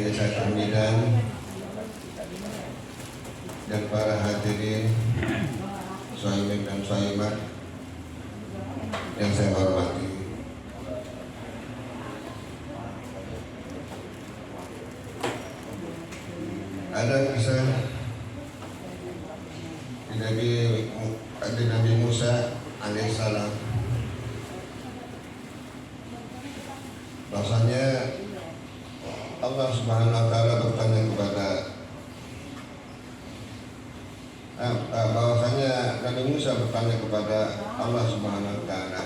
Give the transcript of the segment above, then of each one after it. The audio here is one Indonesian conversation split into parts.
Desa Termidan dan para hadirin Sohibin dan Sohibat yang saya hormati. Ada kisah Nabi Musa alaihissalam, bahwasanya Allah Subhanahu wa taala bertanya kepada bahwasanya Nabi Musa bertanya kepada Allah Subhanahu wa taala,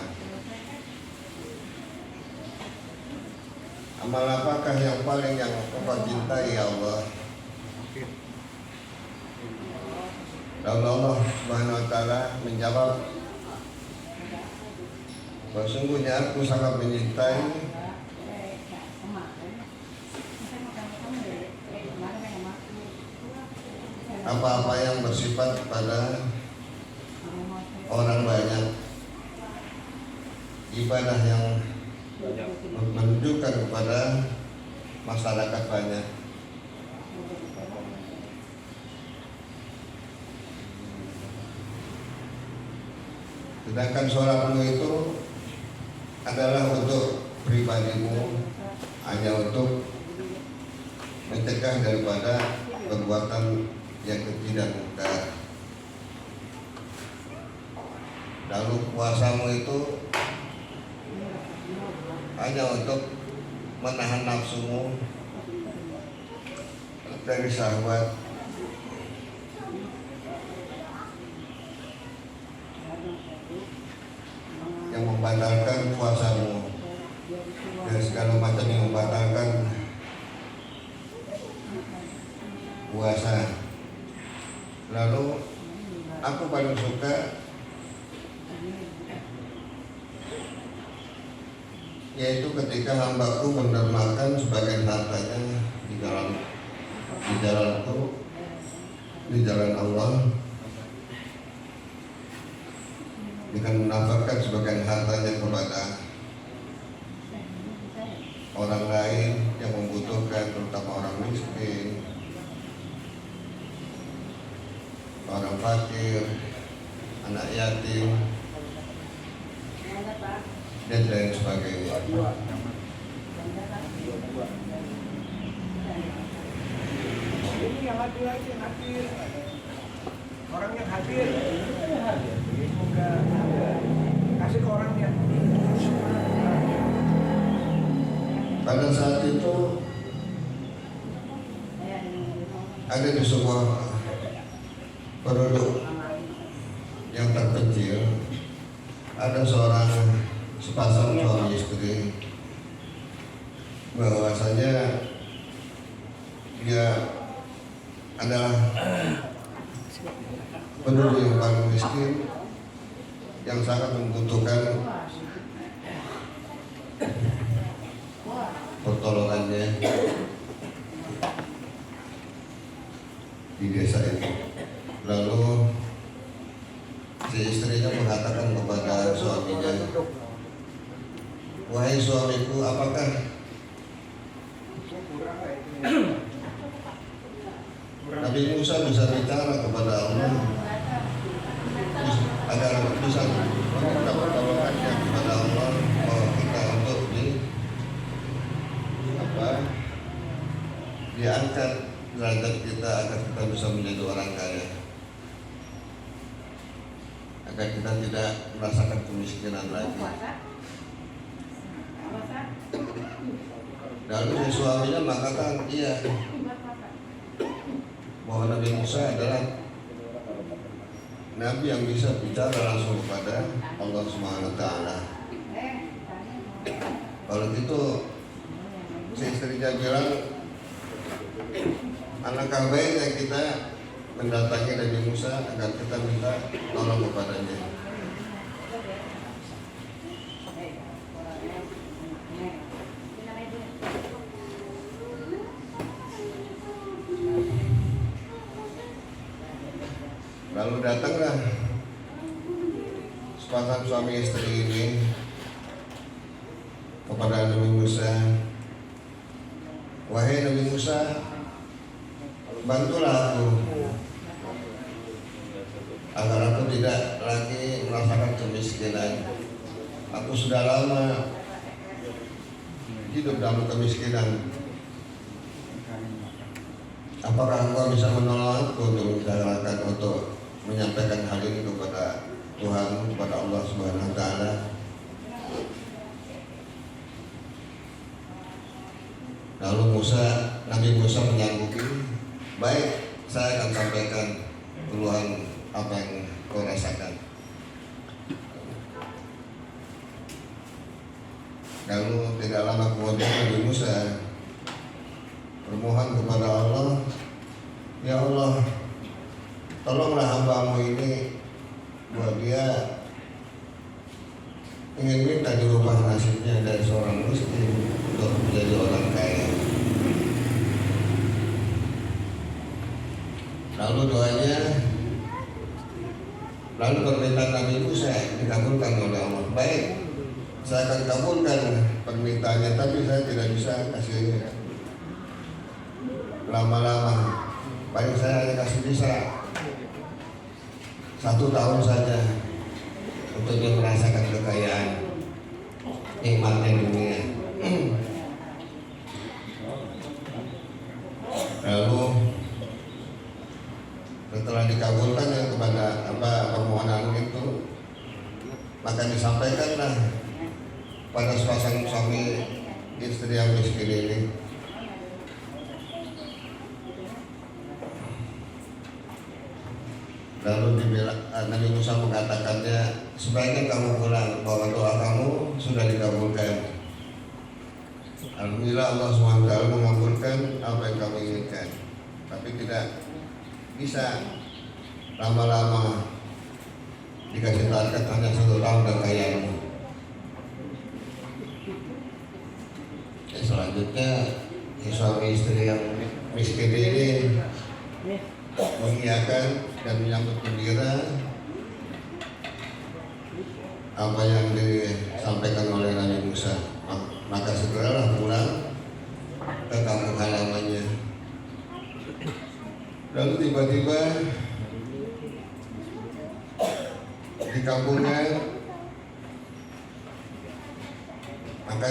amal apakah yang paling yang Engkau cintai ya Allah? Lalu Allah Subhanahu wa taala menjawab, bahwa sungguhnya aku sangat mencintai apa-apa yang bersifat kepada orang banyak, ibadah yang menunjukkan kepada masyarakat banyak. Sedangkan sholatmu itu adalah untuk pribadimu, hanya untuk mencegah daripada perbuatan yang tidak mungkar. Lalu puasamu itu hanya untuk menahan nafsumu dari syahwat. Yang membatalkan puasamu dan segala macam yang membatalkan puasa. Lalu aku paling suka yaitu ketika hambaku mendermakan sebagian hartanya di jalan Allah, dengan menafkahkan sebagian hartanya kepada orang lain yang membutuhkan, terutama orang miskin, orang fakir, anak yatim, dan lain sebagainya. Ini yang hadir lagi, orang yang hadir. Semoga kasih ke orangnya. Pada saat itu ada di sebuah penduduk yang terpencil, ada sepasang suami istri, bahwasanya dia adalah penduduk yang paling miskin, yang sangat membutuhkan pertolongannya di desa itu. Lalu si istrinya mengatakan kepada suaminya, wahai suamiku, apakah Nabi Musa bisa bicara kepada Allah agar bisa meminta pertolongannya kepada Allah bahwa kita untuk diangkat derajat kita agar kita bisa menjadi orang kaya, agar kita tidak merasakan kemiskinan lagi. Lalu si suaminya mengatakan iya, bahwa Nabi Musa adalah Nabi yang bisa bicara langsung kepada Allah Subhanahu wa taala. Kalau gitu si istrinya bilang, alangkah baiknya kita mendatangi Nabi Musa agar kita minta tolong kepadanya. Lalu datanglah sepasang suami istri ini kepada Nabi Musa, wahai Nabi Musa, bantulah aku agar aku tidak lagi merasakan kemiskinan. Aku sudah lama hidup dalam kemiskinan. Apakah engkau bisa menolong aku untuk menyampaikan hal ini kepada Tuhan, kepada Allah Subhanahu wa taala? Lalu Nabi Musa menyanggupi, baik, saya akan sampaikan keluhan apa yang kau rasakan. Lalu tidak lama kemudian Nabi Musa bermohon kepada Allah, ya Allah, tolonglah hamba-Mu ini, buat dia ingin minta dirubah nasibnya dari seorang miskin untuk menjadi orang kaya. Lalu doanya, lalu permintaan Nabi Musa dikabulkan oleh Allah. Baik, saya akan kabulkan permintaannya, tapi saya tidak bisa kasih lama-lama. Paling saya hanya kasih bisa 1 tahun saja untuk dia merasakan kekayaan nikmatnya dunia. Lalu setelah dikabulkan yang kepada permohonan itu, maka disampaikanlah pada sepasang suami istri yang miskin ini. Lalu Nabi Musa mengatakannya, sebaiknya kamu pulang, bahwa doa kamu sudah dikabulkan. Alhamdulillah, Allah SWT mengabulkan apa yang kamu inginkan. Tapi tidak bisa lama-lama dikasih target hanya 1 tahun kekayaanmu. Selanjutnya suami istri yang miskin ini mengiyakan dan menyambut gembira apa yang disampaikan oleh Nabi Musa. Maka segeralah pulang ke kampung halamannya. Lalu tiba-tiba di kampungnya, maka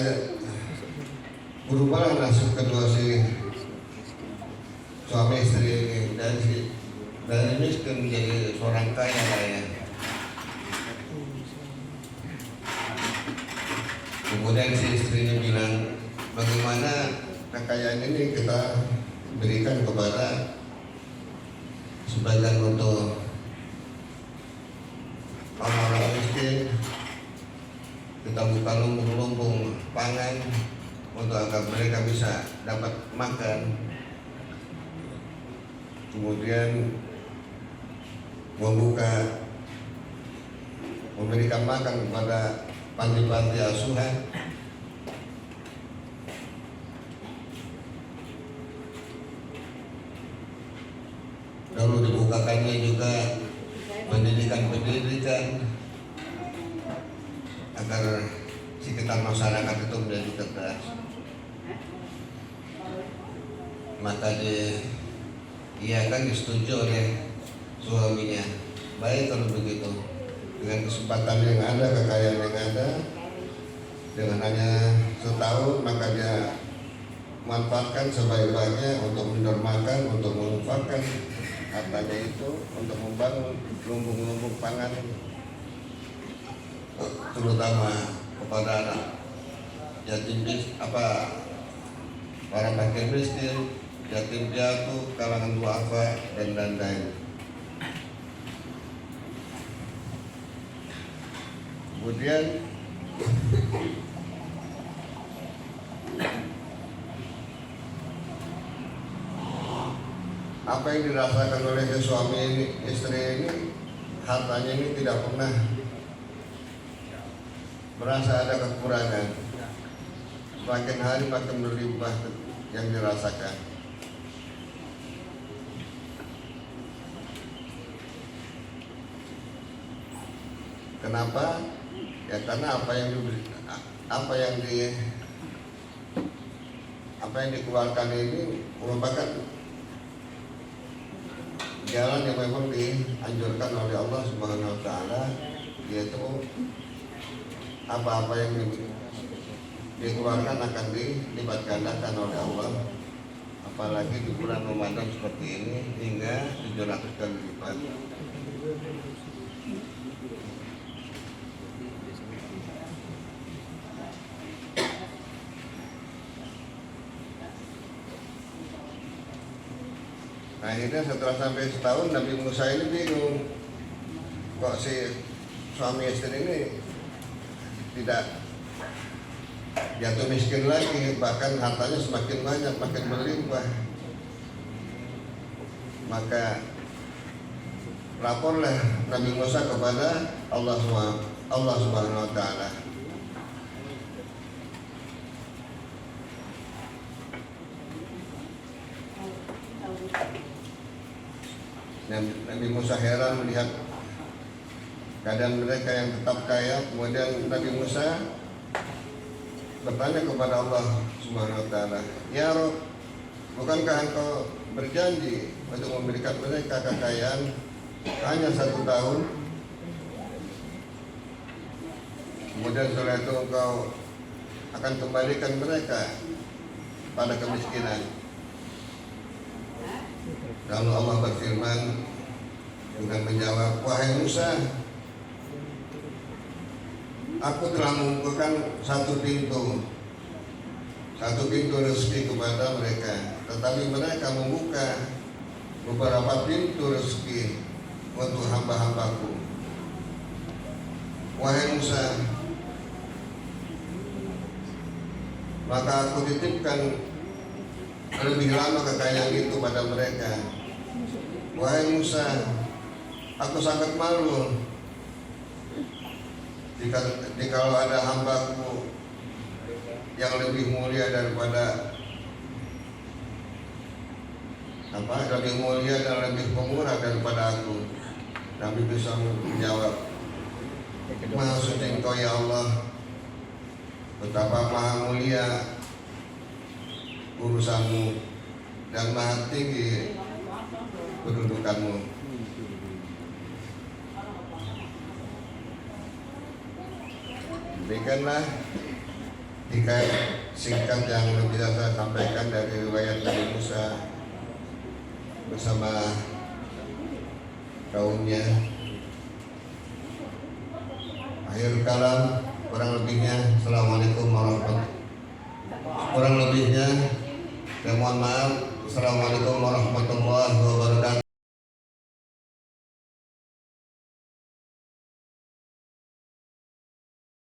berubahlah nasib kedua si suami istri ini dari miskin menjadi seorang kaya raya. Kemudian si istrinya bilang, bagaimana kekayaan ini kita berikan kepada sebagian untuk orang-orang miskin, kita buka lumbung-lumbung pangan untuk agar mereka bisa dapat makan. Kemudian memberikan makan kepada panti-panti asuhan. Lalu dibukakannya juga pendidikan agar sekitar masyarakat itu menjadi cerdas. Maka disetujui oleh suaminya. Baik kalau begitu, dengan kesempatan yang ada, kekayaan yang ada, dengan hanya 1 tahun, maka dia manfaatkan sebaik-baiknya untuk mendermakan, untuk menginfakkan hartanya itu untuk membangun lumbung-lumbung pangan, terutama kepada anak yatim para fakir miskin, yatim piatu, kalangan duafa, dan lain-lain. Kemudian apa yang dirasakan oleh suami ini, istri ini, hartanya ini tidak pernah merasa ada kekurangan. Semakin hari makin berlimpah yang dirasakan. Kenapa? Ya karena apa yang apa yang dikeluarkan ini merupakan jalan yang memang dianjurkan oleh Allah Subhanahu wa taala, yaitu apa-apa yang dikeluarkan akan dilipat gandakan oleh Allah, apalagi di bulan Ramadan seperti ini hingga 700 kali lipat. Akhirnya setelah sampai setahun Nabi Musa ini bingung, kok si suami istri ini tidak jatuh miskin lagi, bahkan hartanya semakin banyak, makin berlimpah. Maka laporlah Nabi Musa kepada Allah Subhanahu wa taala. Nabi Musa heran melihat keadaan mereka yang tetap kaya. Kemudian Nabi Musa bertanya kepada Allah Subhanahu wa taala, "Ya Rabb, bukankah engkau berjanji untuk memberikan mereka kekayaan hanya 1 tahun? Kemudian setelah itu engkau akan kembalikan mereka pada kemiskinan." Lalu Allah berfirman dengan menjawab, "Wahai Musa, aku telah membukakan satu pintu rezeki kepada mereka, tetapi mereka membuka beberapa pintu rezeki untuk hamba-hambaku. Wahai Musa, maka aku titipkan lebih lama kekayaan itu pada mereka. Wahai Musa, aku sangat malu jikalau ada hambaku yang lebih mulia daripada lebih mulia dan lebih pemurah daripada aku." Nabi Musa menjawab, "Maha suci Engkau ya Allah, betapa maha mulia urusanmu dan maha tinggi kedudukanmu." Demikianlah hikayat singkat yang bisa saya sampaikan dari riwayat Nabi Musa bersama kaumnya. Akhir kalam, kurang lebihnya Assalamualaikum warahmatullahi wabarakatuh. Kurang lebihnya, mohon maaf. Assalamualaikum warahmatullahi wabarakatuh.